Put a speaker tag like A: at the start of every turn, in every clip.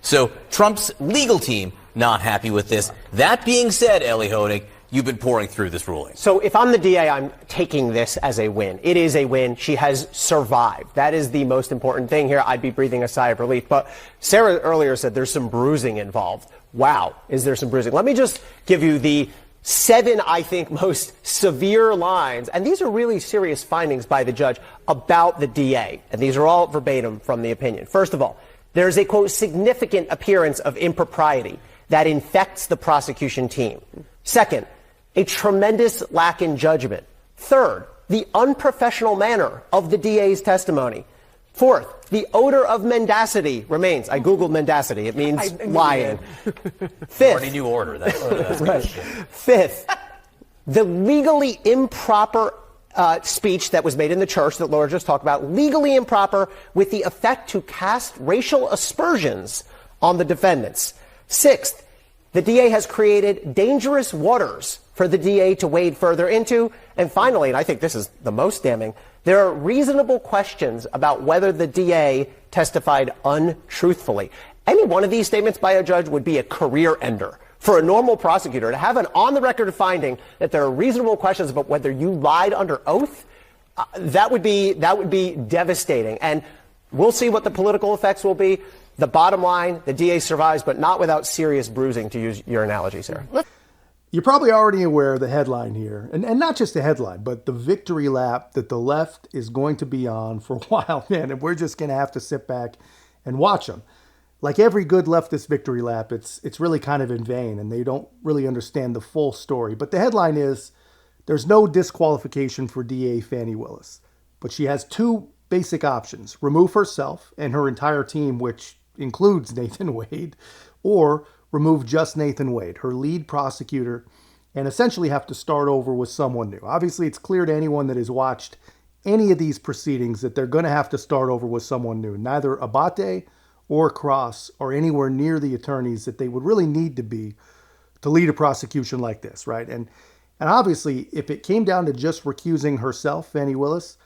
A: So Trump's legal team not happy with this. That being said, Eli Honig, you've been pouring through this ruling.
B: So if I'm the DA, I'm taking this as a win. It is a win. She has survived. That is the most important thing here. I'd be breathing a sigh of relief. But Sarah earlier said there's some bruising involved. Wow, is there some bruising? Let me just give you the 7, I think, most severe lines, and these are really serious findings by the judge about the DA, and these are all verbatim from the opinion. First of all, there is a, quote, significant appearance of impropriety that infects the prosecution team. Second, a tremendous lack in judgment. Third, the unprofessional manner of the DA's testimony. Fourth, the odor of mendacity remains. I Googled mendacity. It means lying. Fifth.
A: Already new order. That's
B: right. Fifth, the legally improper speech that was made in the church that Laura just talked about, legally improper with the effect to cast racial aspersions on the defendants. Sixth, the DA has created dangerous waters for the DA to wade further into. And finally, and I think this is the most damning, there are reasonable questions about whether the DA testified untruthfully. Any one of these statements by a judge would be a career ender. For a normal prosecutor to have an on-the-record finding that there are reasonable questions about whether you lied under oath, that would be devastating. And we'll see what the political effects will be. The bottom line, the DA survives, but not without serious bruising, to use your analogy, Sarah.
C: You're probably already aware of the headline here, and not just the headline, but the victory lap that the left is going to be on for a while, man, and we're just going to have to sit back and watch them. Like every good leftist victory lap, it's really kind of in vain, and they don't really understand the full story. But the headline is, there's no disqualification for DA Fani Willis, but she has 2 basic options: remove herself and her entire team, which includes Nathan Wade, or remove just Nathan Wade, her lead prosecutor, and essentially have to start over with someone new. Obviously, it's clear to anyone that has watched any of these proceedings that they're going to have to start over with someone new. Neither Abate or Cross are anywhere near the attorneys that they would really need to be to lead a prosecution like this, right? And obviously, if it came down to just recusing herself, Fani Willis,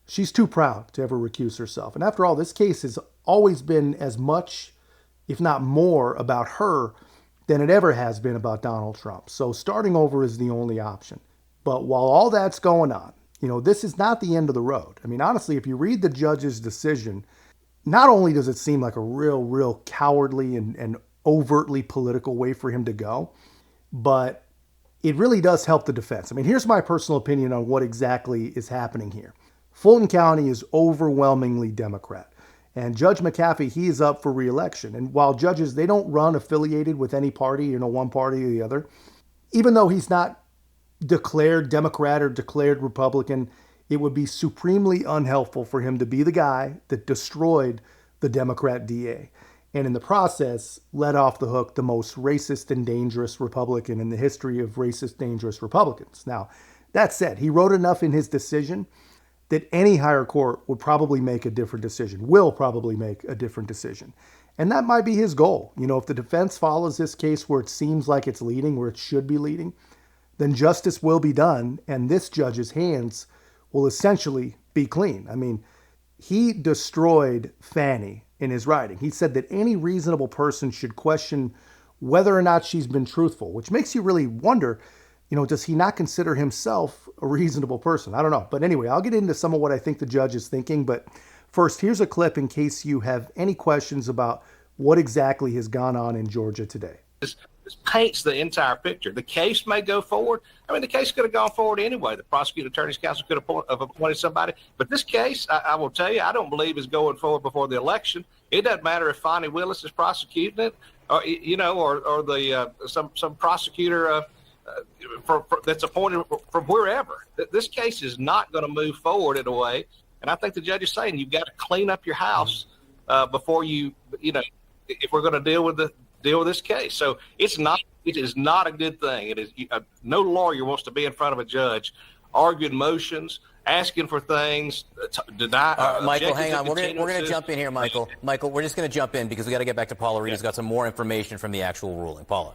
C: she's too proud to ever recuse herself. And after all, this case has always been as much, if not more, about her than it ever has been about Donald Trump. So starting over is the only option. But while all that's going on, this is not the end of the road. I mean, honestly, if you read the judge's decision, not only does it seem like a real cowardly and overtly political way for him to go, but it really does help the defense. I mean, here's my personal opinion on what exactly is happening here. Fulton County is overwhelmingly Democrat. And Judge McAfee, he is up for re-election. And while judges, they don't run affiliated with any party, one party or the other, even though he's not declared Democrat or declared Republican, it would be supremely unhelpful for him to be the guy that destroyed the Democrat DA. And in the process, let off the hook the most racist and dangerous Republican in the history of racist, dangerous Republicans. Now, that said, he wrote enough in his decision that any higher court would probably make a different decision, will probably make a different decision. And that might be his goal. If the defense follows this case where it seems like it's leading, where it should be leading, then justice will be done, and this judge's hands will essentially be clean. I mean, he destroyed Fannie in his writing. He said that any reasonable person should question whether or not she's been truthful, which makes you really wonder, does he not consider himself a reasonable person? I don't know. But anyway, I'll get into some of what I think the judge is thinking. But first, here's a clip in case you have any questions about what exactly has gone on in Georgia today.
D: This paints the entire picture. The case may go forward. I mean, the case could have gone forward anyway. The prosecutor attorney's council could have appointed somebody. But this case, I will tell you, I don't believe is going forward before the election. It doesn't matter if Fani Willis is prosecuting it, or some prosecutor that's appointed from wherever. This case is not going to move forward in a way. And I think the judge is saying you've got to clean up your house before if we're going to deal with this case. So it is not a good thing. It is no lawyer wants to be in front of a judge arguing motions, asking for things, deny.
A: Michael, hang on. We're going to jump in here, Michael. Michael, we're just going to jump in because we got to get back to Paula Reed, who's got some more information from the actual ruling. Paula.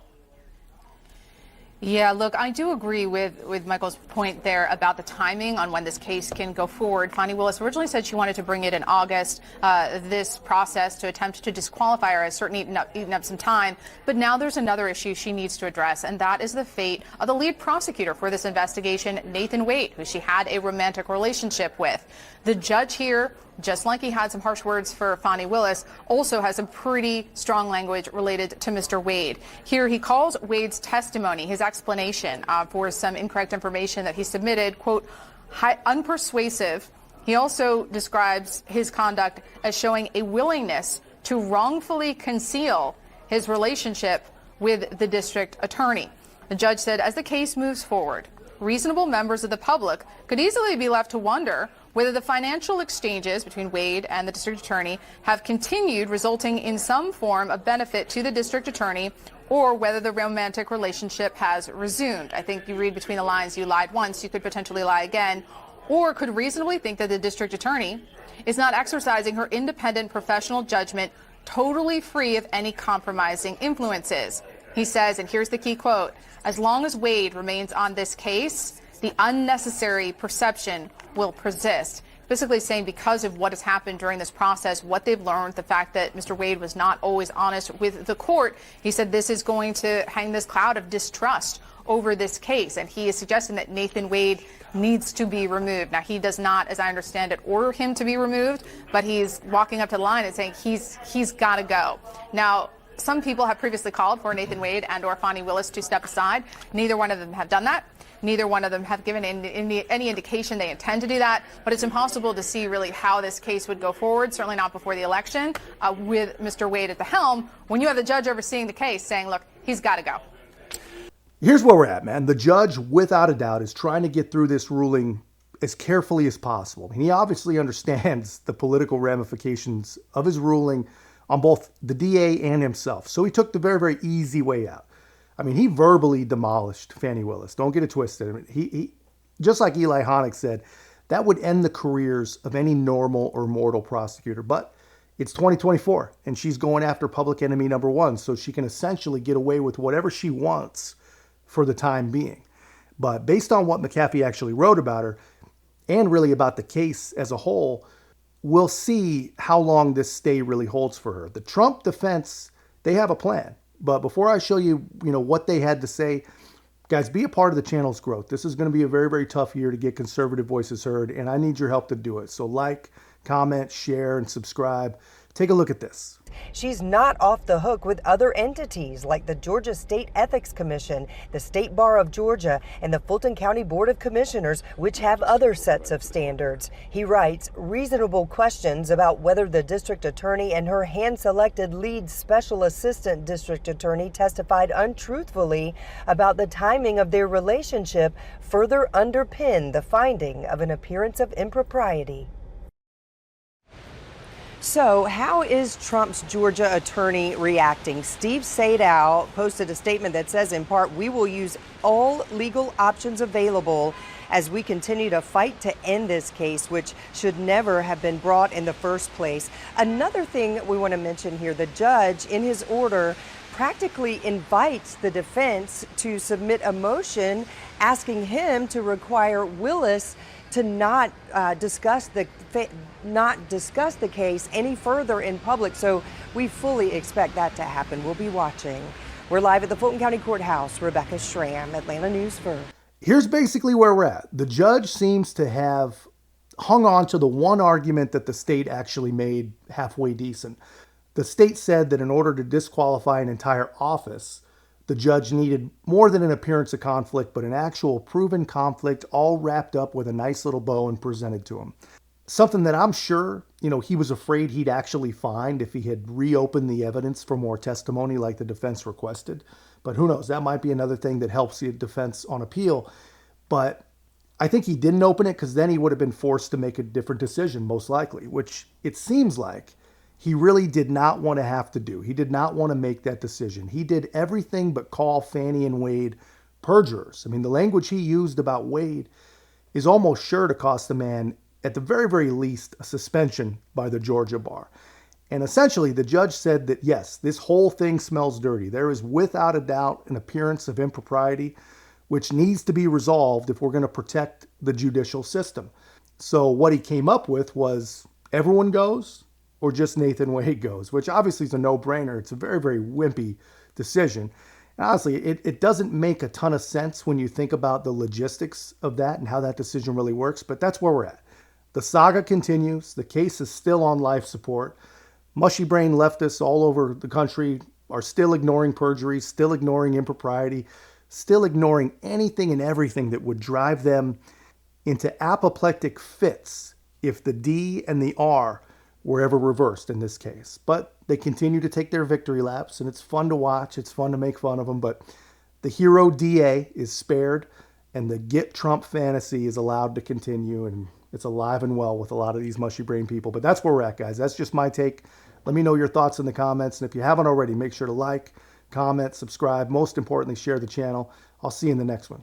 E: Yeah, look, I do agree with Michael's point there about the timing on when this case can go forward. Fani Willis originally said she wanted to bring it in August. This process to attempt to disqualify her has certainly eaten up some time. But now there's another issue she needs to address, and that is the fate of the lead prosecutor for this investigation, Nathan Wade, who she had a romantic relationship with. The judge here, just like he had some harsh words for Fani Willis, also has some pretty strong language related to Mr. Wade. Here he calls Wade's testimony, his explanation for some incorrect information that he submitted, quote, unpersuasive. He also describes his conduct as showing a willingness to wrongfully conceal his relationship with the district attorney. The judge said, as the case moves forward, reasonable members of the public could easily be left to wonder whether the financial exchanges between Wade and the district attorney have continued, resulting in some form of benefit to the district attorney, or whether the romantic relationship has resumed. I think you read between the lines, you lied once, you could potentially lie again, or could reasonably think that the district attorney is not exercising her independent professional judgment totally free of any compromising influences. He says, and here's the key quote, as long as Wade remains on this case, the unnecessary perception will persist. Basically saying because of what has happened during this process, what they've learned, the fact that Mr. Wade was not always honest with the court, he said this is going to hang this cloud of distrust over this case. And he is suggesting that Nathan Wade needs to be removed. Now, he does not, as I understand it, order him to be removed, but he's walking up to the line and saying he's got to go. Now, some people have previously called for Nathan Wade and or Fani Willis to step aside. Neither one of them have done that. Neither one of them have given any indication they intend to do that, but it's impossible to see really how this case would go forward, certainly not before the election, with Mr. Wade at the helm, when you have the judge overseeing the case saying, look, he's got to go.
C: Here's where we're at, man. The judge, without a doubt, is trying to get through this ruling as carefully as possible. I mean, he obviously understands the political ramifications of his ruling on both the DA and himself. So he took the very, very easy way out. I mean, he verbally demolished Fani Willis. Don't get it twisted. I mean, he just like Eli Honig said, that would end the careers of any normal or mortal prosecutor. But it's 2024, and she's going after public enemy number one, so she can essentially get away with whatever she wants for the time being. But based on what McAfee actually wrote about her, and really about the case as a whole, we'll see how long this stay really holds for her. The Trump defense, they have a plan. But before I show you, what they had to say, guys, be a part of the channel's growth. This is going to be a very, very tough year to get conservative voices heard, and I need your help to do it. So like, comment, share, and subscribe. Take a look at this.
F: She's not off the hook with other entities like the Georgia State Ethics Commission, the State Bar of Georgia, and the Fulton County Board of Commissioners, which have other sets of standards. He writes, reasonable questions about whether the district attorney and her hand-selected lead special assistant district attorney testified untruthfully about the timing of their relationship further underpin the finding of an appearance of impropriety. So how is Trump's Georgia attorney reacting? Steve Sadow posted a statement that says, in part, we will use all legal options available as we continue to fight to end this case, which should never have been brought in the first place. Another thing we want to mention here, the judge in his order practically invites the defense to submit a motion asking him to require Willis to not discuss the case any further in public. So we fully expect that to happen. We'll be watching. We're live at the Fulton County Courthouse. Rebecca Schramm, Atlanta News First.
C: Here's basically where we're at. The judge seems to have hung on to the one argument that the state actually made halfway decent. The state said that in order to disqualify an entire office, the judge needed more than an appearance of conflict, but an actual proven conflict all wrapped up with a nice little bow and presented to him. Something that I'm sure, he was afraid he'd actually find if he had reopened the evidence for more testimony like the defense requested. But who knows? That might be another thing that helps the defense on appeal. But I think he didn't open it because then he would have been forced to make a different decision, most likely, which it seems like he really did not want to have to do. He did not want to make that decision. He did everything but call Fannie and Wade perjurers. I mean, the language he used about Wade is almost sure to cost the man, at the very, very least, a suspension by the Georgia bar. And essentially, the judge said that, yes, this whole thing smells dirty. There is without a doubt an appearance of impropriety, which needs to be resolved if we're going to protect the judicial system. So what he came up with was everyone goes or just Nathan Wade goes, which obviously is a no-brainer. It's a very, very wimpy decision. And honestly, it doesn't make a ton of sense when you think about the logistics of that and how that decision really works, but that's where we're at. The saga continues. The case is still on life support. Mushy brain leftists all over the country are still ignoring perjury, still ignoring impropriety, still ignoring anything and everything that would drive them into apoplectic fits if the D and the R were ever reversed in this case. But they continue to take their victory laps, and it's fun to watch. It's fun to make fun of them. But the hero DA is spared, and the get Trump fantasy is allowed to continue, and it's alive and well with a lot of these mushy brain people. But that's where we're at, guys. That's just my take. Let me know your thoughts in the comments. And if you haven't already, make sure to like, comment, subscribe. Most importantly, share the channel. I'll see you in the next one.